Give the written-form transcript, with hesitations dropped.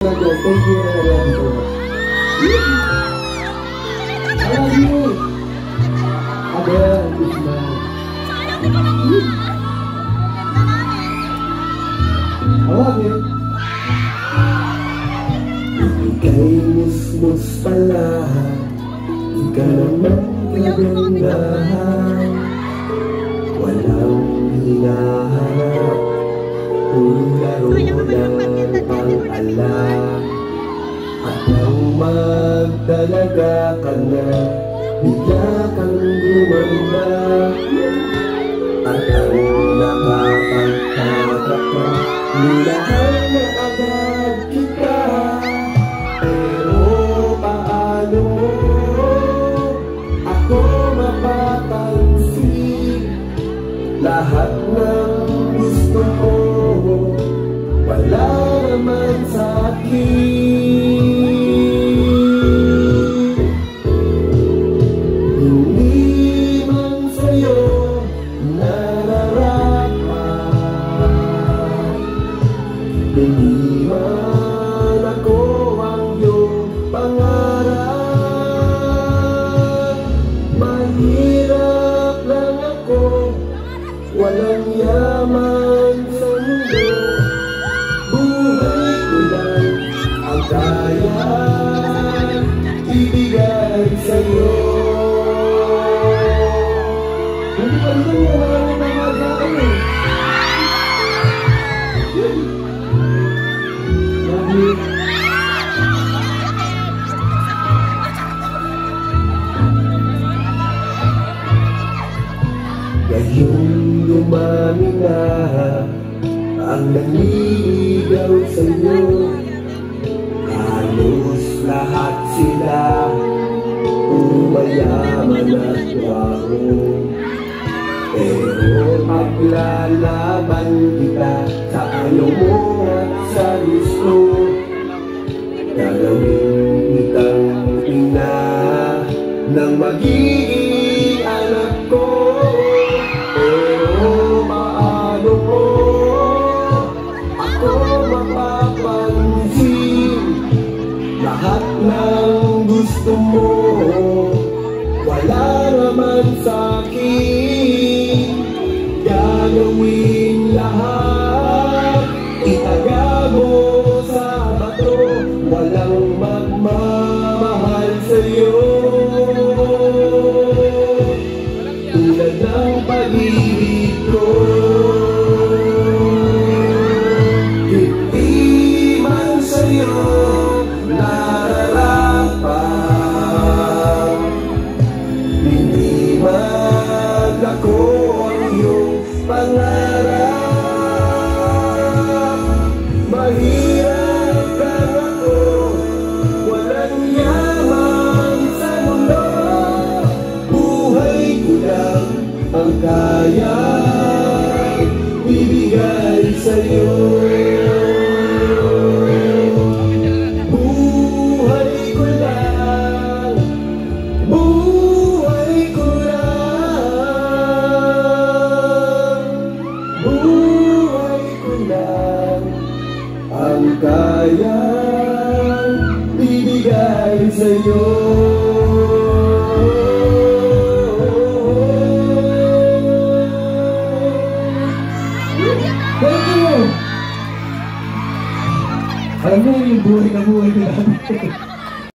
Thank you. I love you. Adele, Ismael. I love you. Ika'y musmus pala, ika naman kagandahan. Walang hinahanap, puro laro ng pang-alam. At nang magdalaga ka na, bigla kang gumanda. At ang nakapagtataka ka, nilahan na agad kita. Pero paano ako mapapansin? Lahat ng gusto ko, wala naman sa'kin. Hindi man sa'yo nararapat, hindi man ako ang iyong pangarap. Mahirap lang ako, walang yaman sa mundo. Buhay ko lang ang kaya ibigay sa'yo. Hindi pa rin yung walang nangagaan eh. Ngayong lumami na ang naniligaw sa'yo, halos lahat sila puro mayaman at gwapo. Pero paglalaban kita sa ayaw mo at sa gusto, gagawin kitang ina ng magiging anak ko. Pero paano mo ako mapapansin? Lahat ng gusto mo, wala naman sa'kin. Gagawin lahat, itaga mo sa bato, walang magmamahal sa'yo. Tulad ng pag-ibig ko, hindi man sa'yo nararapat, hindi man ako ang iyong pangarap. Mahirap lang ako, walang yaman sa mundo. Buhay ko lang ang kaya ibigay sa'yo. Buhay ko lang, buhay ko lang, buhay ko lang ang kaya ibigay sa'yo. Thank you! Alam mo yung buhay na namin.